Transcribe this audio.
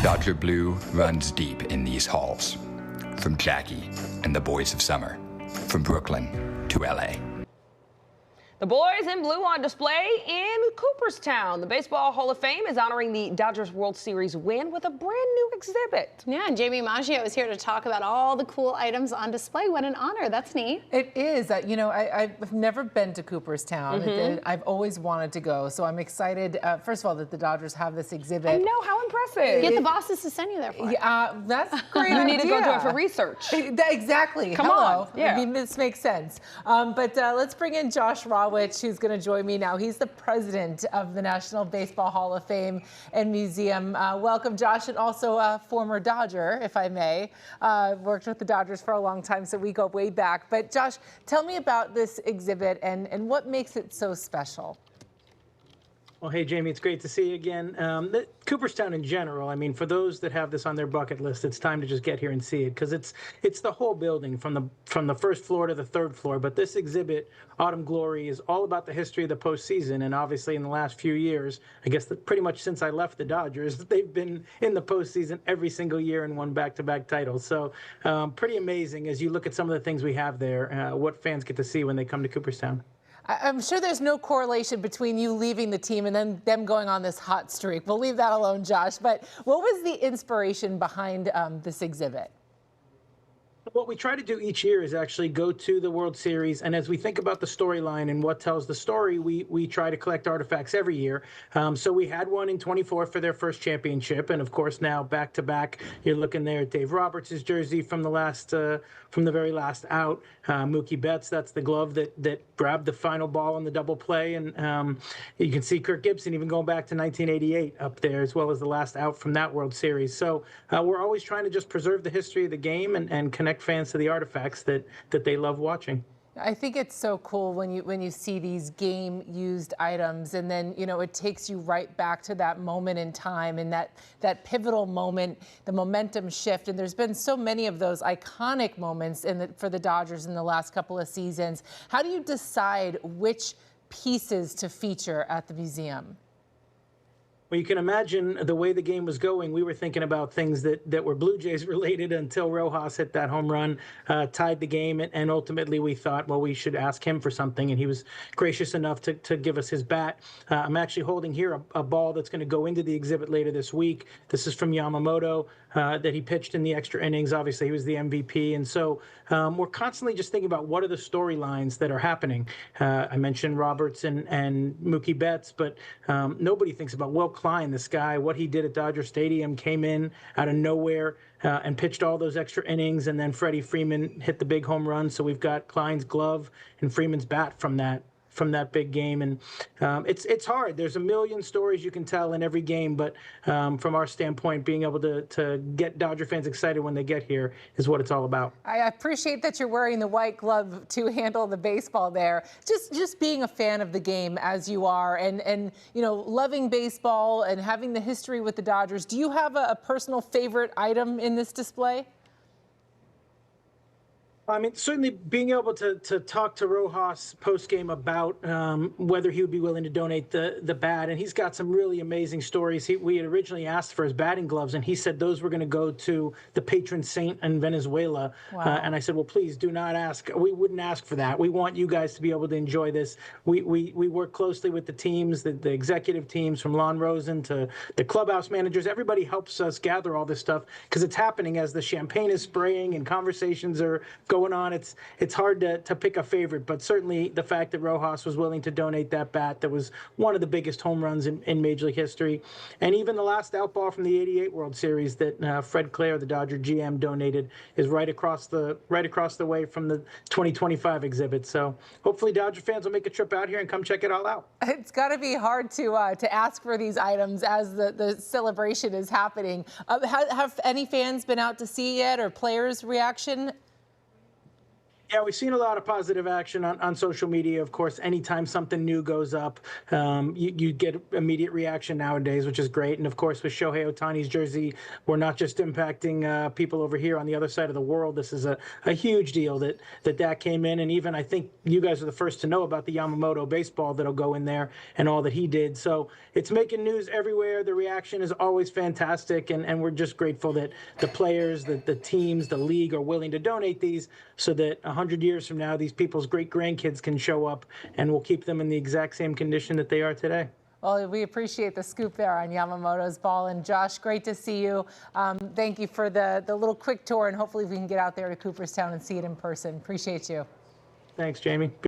Dodger blue runs deep in these halls. From Jackie and the Boys of Summer. From Brooklyn to LA. The boys in blue on display in Cooperstown. The Baseball Hall of Fame is honoring the Dodgers World Series win with a brand new exhibit. Yeah, and Jamie Maggio is here to talk about all the cool items on display. What an honor. That's neat. It is. I've never been to Cooperstown. I've always wanted to go. So I'm excited, first of all, that the Dodgers have this exhibit. I know. How impressive. Get the bosses to send you there for it. Yeah, that's a great You idea. need to go do it for research. Exactly. Come Hello. on. Yeah. I mean, this makes sense. But let's bring in Josh Rawitch, who's going to join me now. He's the president of the National Baseball Hall of Fame and Museum. Welcome, Josh, and also a former Dodger, if I may. Worked with the Dodgers for a long time, so we go way back. But Josh, tell me about this exhibit and what makes it so special. Well, hey, Jamie, it's great to see you again. Cooperstown in general, I mean, for those that have this on their bucket list, it's time to just get here and see it, because it's the whole building from the first floor to the third floor. But this exhibit, Autumn Glory, is all about the history of the postseason. And obviously in the last few years, I guess pretty much since I left the Dodgers, they've been in the postseason every single year and won back-to-back titles. So pretty amazing as you look at some of the things we have there, what fans get to see when they come to Cooperstown. I'm sure there's no correlation between you leaving the team and then them going on this hot streak. We'll leave that alone, Josh. But what was the inspiration behind this exhibit? What we try to do each year is actually go to the World Series, and as we think about the storyline and what tells the story, we try to collect artifacts every year. So we had one in '24 for their first championship, and of course now back to back, you're looking there at Dave Roberts' jersey from the very last out. Mookie Betts, that's the glove that grabbed the final ball on the double play, and you can see Kirk Gibson even going back to 1988 up there, as well as the last out from that World Series. So we're always trying to just preserve the history of the game and connect fans to the artifacts that they love watching. I think it's so cool when you see these game-used items, and then it takes you right back to that moment in time and that pivotal moment, the momentum shift. And there's been so many of those iconic moments for the Dodgers in the last couple of seasons. How do you decide which pieces to feature at the museum? Well, you can imagine the way the game was going. We were thinking about things that were Blue Jays related until Rojas hit that home run, tied the game, and ultimately we thought, well, we should ask him for something, and he was gracious enough to give us his bat. I'm actually holding here a ball that's going to go into the exhibit later this week. This is from Yamamoto that he pitched in the extra innings. Obviously, he was the MVP, and so we're constantly just thinking about what are the storylines that are happening. I mentioned Roberts and Mookie Betts, but nobody thinks about Will Klein, this guy, what he did at Dodger Stadium, came in out of nowhere and pitched all those extra innings, and then Freddie Freeman hit the big home run. So we've got Klein's glove and Freeman's bat from that big game. And it's hard. There's a million stories you can tell in every game, but from our standpoint, being able to get Dodger fans excited when they get here is what it's all about. I appreciate that you're wearing the white glove to handle the baseball there. Just being a fan of the game as you are, and loving baseball and having the history with the Dodgers, do you have a personal favorite item in this display? I mean, certainly being able to talk to Rojas post-game about whether he would be willing to donate the bat. And he's got some really amazing stories. We had originally asked for his batting gloves, and he said those were going to go to the patron saint in Venezuela. Wow. And I said, well, please do not ask. We wouldn't ask for that. We want you guys to be able to enjoy this. We work closely with the teams, the executive teams, from Lon Rosen to the clubhouse managers. Everybody helps us gather all this stuff because it's happening as the champagne is spraying and conversations are going on. It's hard to pick a favorite, but certainly the fact that Rojas was willing to donate that bat, that was one of the biggest home runs in Major League history. And even the last out ball from the '88 World Series that Fred Clare, the Dodger GM, donated is right across the way from the 2025 exhibit. So hopefully Dodger fans will make a trip out here and come check it all out. It's got to be hard to ask for these items as the celebration is happening. Have any fans been out to see yet, or players' reaction? Yeah, we've seen a lot of positive action on social media. Of course, anytime something new goes up, you get immediate reaction nowadays, which is great. And of course, with Shohei Ohtani's jersey, we're not just impacting people over here on the other side of the world. This is a huge deal that came in. And even I think you guys are the first to know about the Yamamoto baseball that'll go in there and all that he did. So it's making news everywhere. The reaction is always fantastic. And we're just grateful that the players, the teams, the league are willing to donate these so that 100 years from now, these people's great-grandkids can show up, and we'll keep them in the exact same condition that they are today. Well, we appreciate the scoop there on Yamamoto's ball. And Josh, great to see you. Thank you for the little quick tour, and hopefully we can get out there to Cooperstown and see it in person. Appreciate you. Thanks, Jamie.